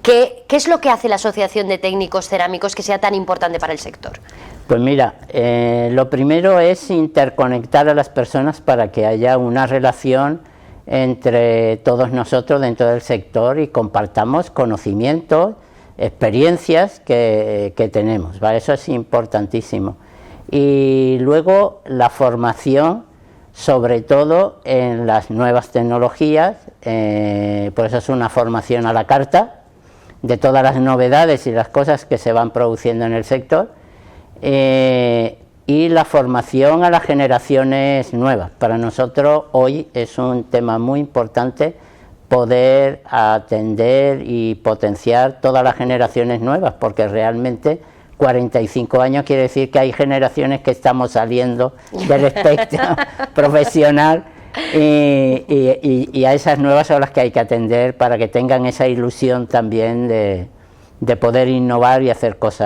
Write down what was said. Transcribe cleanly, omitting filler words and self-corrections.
¿Qué es lo que hace la Asociación de Técnicos Cerámicos que sea tan importante para el sector? Pues mira, lo primero es interconectar a las personas para que haya una relación entre todos nosotros dentro del sector y compartamos conocimientos, experiencias que tenemos, ¿vale? Eso es importantísimo. Y luego la formación, sobre todo en las nuevas tecnologías, por eso es una formación a la carta de todas las novedades y las cosas que se van produciendo en el sector, y la formación a las generaciones nuevas. Para nosotros hoy es un tema muy importante poder atender y potenciar todas las generaciones nuevas, porque realmente 45 años quiere decir que hay generaciones que estamos saliendo del espectro profesional, y a esas nuevas son las que hay que atender para que tengan esa ilusión también de poder innovar y hacer cosas